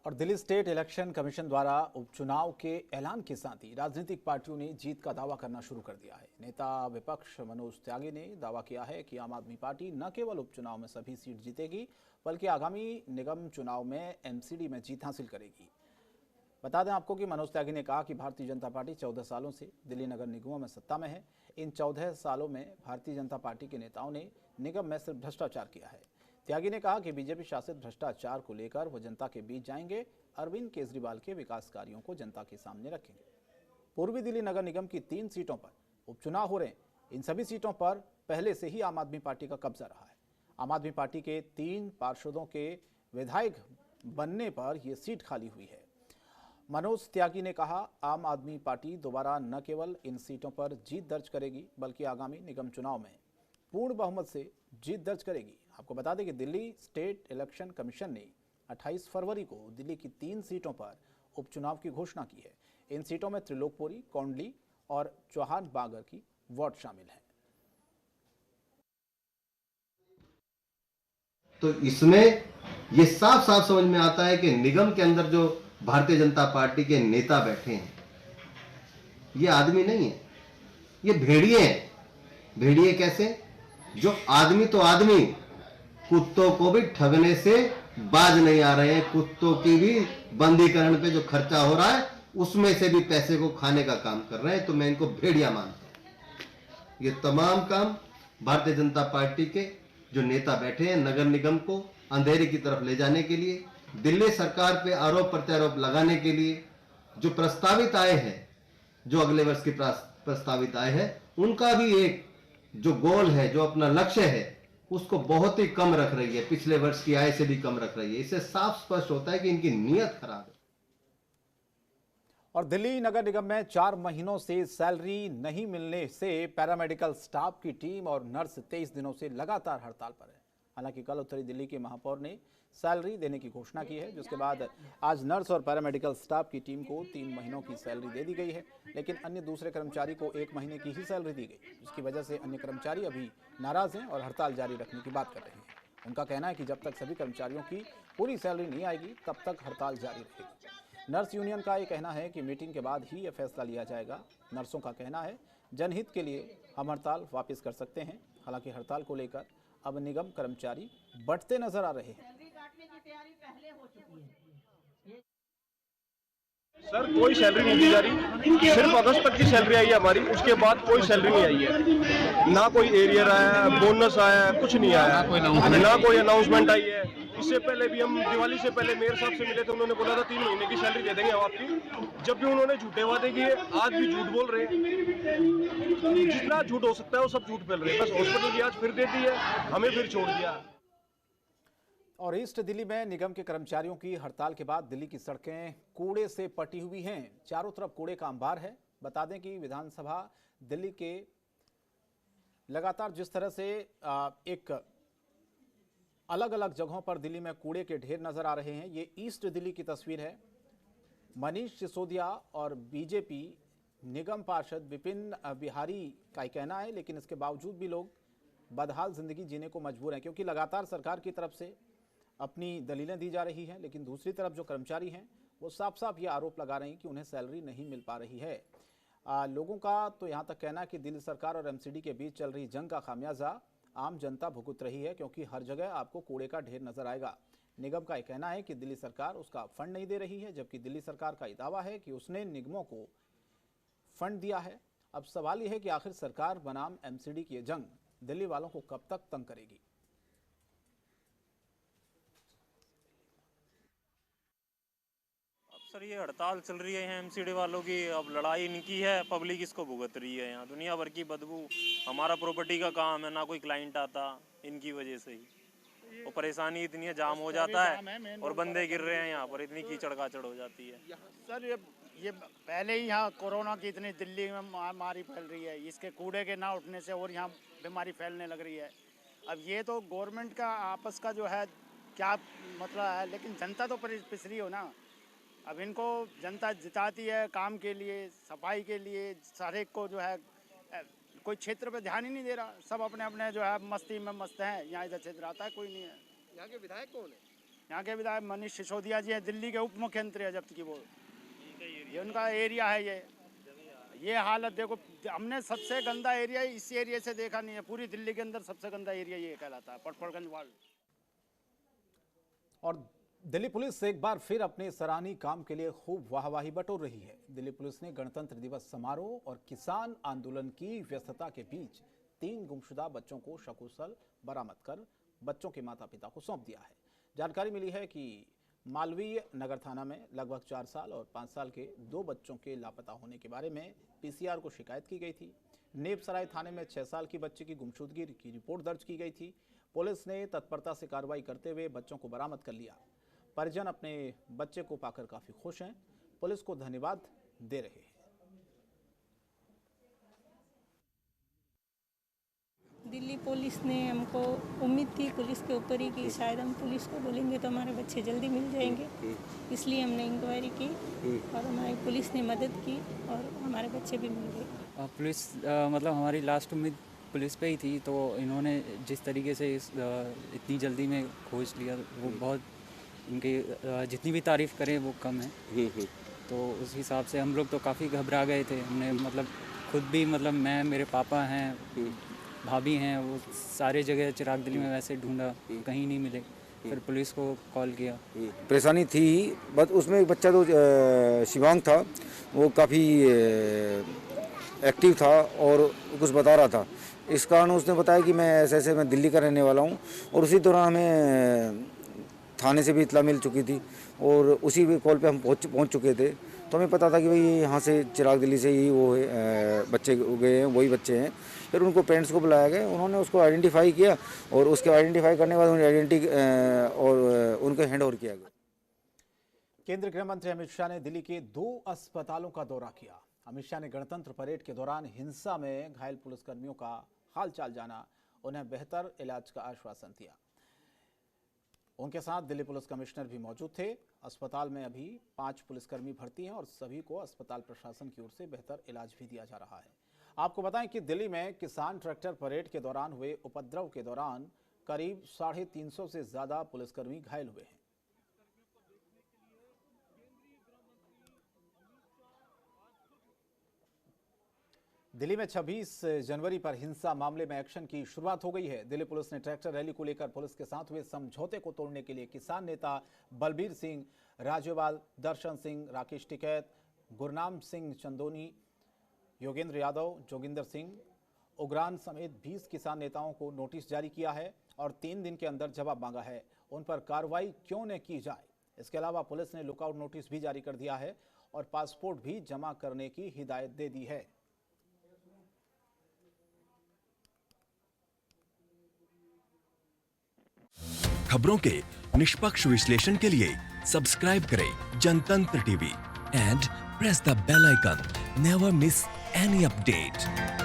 और Delhi state election commission द्वारा उपचुनाव के ऐलान के साथ ही राजनीतिक पार्टियों ने जीत का दावा करना शुरू कर दिया है। नेता विपक्ष मनोज त्यागी ने दावा किया है कि आम आदमी पार्टी न केवल उपचुनाव में सभी सीट जीतेगी बल्कि आगामी निगम चुनाव में एमसीडी में जीत हासिल करेगी। बता दें आपको कि मनोज त्यागी ने कहा कि भारतीय जनता पार्टी 14 सालों से दिल्ली नगर निगमों में सत्ता में है। इन 14 सालों में भारतीय जनता पार्टी के नेताओं ने निगम में सिर्फ भ्रष्टाचार किया है। त्यागी ने कहा कि बीजेपी शासित भ्रष्टाचार को लेकर वो जनता के बीच जाएंगे, अरविंद केजरीवाल के विकास कार्यों को जनता के सामने रखेंगे। पूर्वी दिल्ली नगर निगम की 3 सीटों पर उपचुनाव हो रहे हैं। इन सभी सीटों पर पहले से ही आम आदमी पार्टी का कब्जा रहा है। आम आदमी पार्टी के 3 पार्षदों के विधायक बनने पर यह सीट खाली हुई है। मनोज त्यागी ने कहा, आम आदमी पार्टी दोबारा न केवल इन सीटों पर जीत दर्ज करेगी बल्कि आगामी निगम चुनाव में पूर्ण बहुमत से जीत दर्ज करेगी। आपको बता दें कि दिल्ली स्टेट इलेक्शन कमीशन ने 28 फरवरी को दिल्ली की 3 सीटों पर उपचुनाव की घोषणा की है। इन सीटों में त्रिलोकपुरी, कौंडली और चौहान बागर की वार्ड शामिल है। तो इसमें ये साफ साफ समझ में आता है कि निगम के अंदर जो भारतीय जनता पार्टी के नेता बैठे हैं, ये आदमी नहीं है, ये भेड़िए हैं। भेड़िए कैसे? जो आदमी तो आदमी, कुत्तों को भी ठगने से बाज नहीं आ रहे हैं। कुत्तों की भी बंदीकरण पे जो खर्चा हो रहा है उसमें से भी पैसे को खाने का काम कर रहे हैं। तो मैं इनको भेड़िया मानता हूं। ये तमाम काम भारतीय जनता पार्टी के जो नेता बैठे हैं नगर निगम को अंधेरे की तरफ ले जाने के लिए, दिल्ली सरकार पे आरोप प्रत्यारोप लगाने के लिए जो प्रस्तावित आए हैं, जो अगले वर्ष की प्रस्तावित आए हैं, उनका भी एक जो गोल है, जो अपना लक्ष्य है, उसको बहुत ही कम रख रही है। पिछले वर्ष की आय से भी कम रख रही है। इससे साफ स्पष्ट होता है कि इनकी नीयत खराब है। और दिल्ली नगर निगम में 4 महीनों से सैलरी नहीं मिलने से पैरामेडिकल स्टाफ की टीम और नर्स 23 दिनों से लगातार हड़ताल पर है। हालांकि कल उत्तरी दिल्ली के महापौर ने सैलरी देने की घोषणा की है, जिसके बाद आज नर्स और पैरामेडिकल स्टाफ की टीम को 3 महीनों की सैलरी दे दी गई है, लेकिन अन्य दूसरे कर्मचारी को 1 महीने की ही सैलरी दी गई, जिसकी वजह से अन्य कर्मचारी अभी नाराज हैं और हड़ताल जारी रखने की बात कर रहे हैं। उनका कहना है कि जब तक सभी कर्मचारियों की पूरी सैलरी नहीं आएगी तब तक हड़ताल जारी रहेगी। नर्स यूनियन का ये कहना है कि मीटिंग के बाद ही यह फैसला लिया जाएगा। नर्सों का कहना है, जनहित के लिए हम हड़ताल वापस कर सकते हैं। हालांकि हड़ताल को लेकर अब निगम कर्मचारी बढ़ते नजर आ रहे हैं। सर कोई सैलरी नहीं दी जा रही। सिर्फ अगस्त तक की सैलरी आई है हमारी, उसके बाद कोई सैलरी नहीं आई है। ना कोई एरियर आया है, बोनस आया है, कुछ नहीं आया, ना कोई अनाउंसमेंट आई है। इससे पहले भी हम दिवाली से पहले मेयर साहब से मिले थे, उन्होंने बोला था 3 महीने की सैलरी दे देंगे हम आपकी। जब भी उन्होंने झूठे वादे किए, आज भी झूठ बोल रहे हैं। जितना झूठ हो सकता है वो सब झूठ फैल रहे हैं। बस हॉस्पिटल की आज फिर दे दी है, हमें फिर छोड़ दिया। और ईस्ट दिल्ली में निगम के कर्मचारियों की हड़ताल के बाद दिल्ली की सड़कें कूड़े से पटी हुई हैं। चारों तरफ कूड़े का अंबार है। बता दें कि विधानसभा दिल्ली के लगातार जिस तरह से एक अलग अलग जगहों पर दिल्ली में कूड़े के ढेर नजर आ रहे हैं, ये ईस्ट दिल्ली की तस्वीर है। मनीष सिसोदिया और बीजेपी निगम पार्षद विपिन बिहारी का कहना है, लेकिन इसके बावजूद भी लोग बदहाल जिंदगी जीने को मजबूर हैं, क्योंकि लगातार सरकार की तरफ से अपनी दलीलें दी जा रही हैं, लेकिन दूसरी तरफ जो कर्मचारी हैं वो साफ साफ ये आरोप लगा रहे हैं कि उन्हें सैलरी नहीं मिल पा रही है। लोगों का तो यहाँ तक कहना है कि दिल्ली सरकार और एमसीडी के बीच चल रही जंग का खामियाजा आम जनता भुगत रही है, क्योंकि हर जगह आपको कूड़े का ढेर नजर आएगा। निगम का यह कहना है कि दिल्ली सरकार उसका फंड नहीं दे रही है, जबकि दिल्ली सरकार का यह दावा है कि उसने निगमों को फंड दिया है। अब सवाल यह है कि आखिर सरकार बनाम एमसीडी की जंग दिल्ली वालों को कब तक तंग करेगी। सर ये हड़ताल चल रही है एमसीडी वालों की, अब लड़ाई इनकी है, पब्लिक इसको भुगत रही है। यहाँ दुनिया भर की बदबू, हमारा प्रॉपर्टी का काम है, ना कोई क्लाइंट आता, इनकी वजह से ही। और परेशानी इतनी है, जाम हो जाता है और बंदे गिर रहे हैं यहाँ पर, इतनी कीचड़ काचड़ हो जाती है। सर ये पहले ही यहाँ कोरोना की इतनी दिल्ली में महामारी फैल रही है, इसके कूड़े के ना उठने से और यहाँ बीमारी फैलने लग रही है। अब ये तो गवर्नमेंट का आपस का जो है क्या मतलब है, लेकिन जनता तो पिछड़ी हो ना। अब इनको जनता जिताती है काम के लिए, सफाई के लिए, सारे को जो है कोई क्षेत्र पे ध्यान ही नहीं दे रहा। सब अपने अपने जो है मस्ती में मस्त हैं। यहाँ इधर क्षेत्र आता है कोई नहीं है। यहाँ के विधायक कौन है? यहाँ के विधायक मनीष सिसोदिया जी हैं, दिल्ली के उप मुख्यमंत्री है जब की वो, ये उनका एरिया है। ये हालत देखो, हमने सबसे गंदा एरिया इस एरिया से देखा नहीं है। पूरी दिल्ली के अंदर सबसे गंदा एरिया ये कहलाता है, पटपड़गंज वार्ड। और दिल्ली पुलिस एक बार फिर अपने सराहनीय काम के लिए खूब वाहवाही बटोर रही है। दिल्ली पुलिस ने गणतंत्र दिवस समारोह और किसान आंदोलन की व्यस्तता के बीच 3 गुमशुदा बच्चों को सकुशल बरामद कर बच्चों के माता पिता को सौंप दिया है। जानकारी मिली है कि मालवीय नगर थाना में लगभग 4 साल और 5 साल के 2 बच्चों के लापता होने के बारे में पीसीआर को शिकायत की गई थी। नेपसराय थाने में 6 साल की बच्चे की गुमशुदगी की रिपोर्ट दर्ज की गई थी। पुलिस ने तत्परता से कार्रवाई करते हुए बच्चों को बरामद कर लिया। परिजन अपने बच्चे को पाकर काफी खुश हैं, पुलिस को धन्यवाद दे रहे हैं। दिल्ली पुलिस ने हमको उम्मीद थी पुलिस के ऊपर ही कि शायद हम पुलिस को बोलेंगे तो हमारे बच्चे जल्दी मिल जाएंगे, इसलिए हमने इंक्वायरी की और हमारी पुलिस ने मदद की और हमारे बच्चे भी मिल गए। पुलिस मतलब हमारी लास्ट उम्मीद पुलिस पे ही थी, तो इन्होंने जिस तरीके से इतनी जल्दी में खोज लिया वो बहुत, उनकी जितनी भी तारीफ़ करें वो कम है। तो उस हिसाब से हम लोग तो काफ़ी घबरा गए थे। हमने मतलब खुद भी, मतलब मैं, मेरे पापा हैं, भाभी हैं, वो सारे जगह चिराग दिल्ली में वैसे ढूंढा, कहीं नहीं मिले। फिर पुलिस को कॉल किया। परेशानी थी, बट उसमें एक बच्चा जो शिवांग था वो काफ़ी एक्टिव था और कुछ बता रहा था। इस कारण उसने बताया कि मैं ऐसे मैं दिल्ली का रहने वाला हूँ, और उसी दौरान हमें थाने से भी इतला मिल चुकी थी और उसी कॉल पे हम पहुँच चुके थे। तो हमें पता था कि भाई यहाँ से चिराग दिल्ली से ही वो बच्चे गए हैं, वही बच्चे हैं। फिर उनको पेरेंट्स को बुलाया गया, उन्होंने उसको आइडेंटिफाई किया और उसके आइडेंटिफाई करने के बाद उन्हें आइडेंटिटी और उनको हैंड ओवर किया गया। केंद्रीय गृह मंत्री अमित शाह ने दिल्ली के 2 अस्पतालों का दौरा किया। अमित शाह ने गणतंत्र परेड के दौरान हिंसा में घायल पुलिसकर्मियों का हालचाल जाना, उन्हें बेहतर इलाज का आश्वासन दिया। उनके साथ दिल्ली पुलिस कमिश्नर भी मौजूद थे। अस्पताल में अभी 5 पुलिसकर्मी भर्ती हैं और सभी को अस्पताल प्रशासन की ओर से बेहतर इलाज भी दिया जा रहा है। आपको बताएं कि दिल्ली में किसान ट्रैक्टर परेड के दौरान हुए उपद्रव के दौरान करीब 350 से ज्यादा पुलिसकर्मी घायल हुए हैं। दिल्ली में 26 जनवरी पर हिंसा मामले में एक्शन की शुरुआत हो गई है। दिल्ली पुलिस ने ट्रैक्टर रैली को लेकर पुलिस के साथ हुए समझौते को तोड़ने के लिए किसान नेता बलबीर सिंह राजेवाल, दर्शन सिंह, राकेश टिकैत, गुरनाम सिंह चंदोनी, योगेंद्र यादव, जोगिंदर सिंह, उग्रान समेत 20 किसान नेताओं को नोटिस जारी किया है और 3 दिन के अंदर जवाब मांगा है। उन पर कार्रवाई क्यों न की जाए। इसके अलावा पुलिस ने लुकआउट नोटिस भी जारी कर दिया है और पासपोर्ट भी जमा करने की हिदायत दे दी है। खबरों के निष्पक्ष विश्लेषण के लिए सब्सक्राइब करें Jantantra TV and press the bell icon. Never miss any update.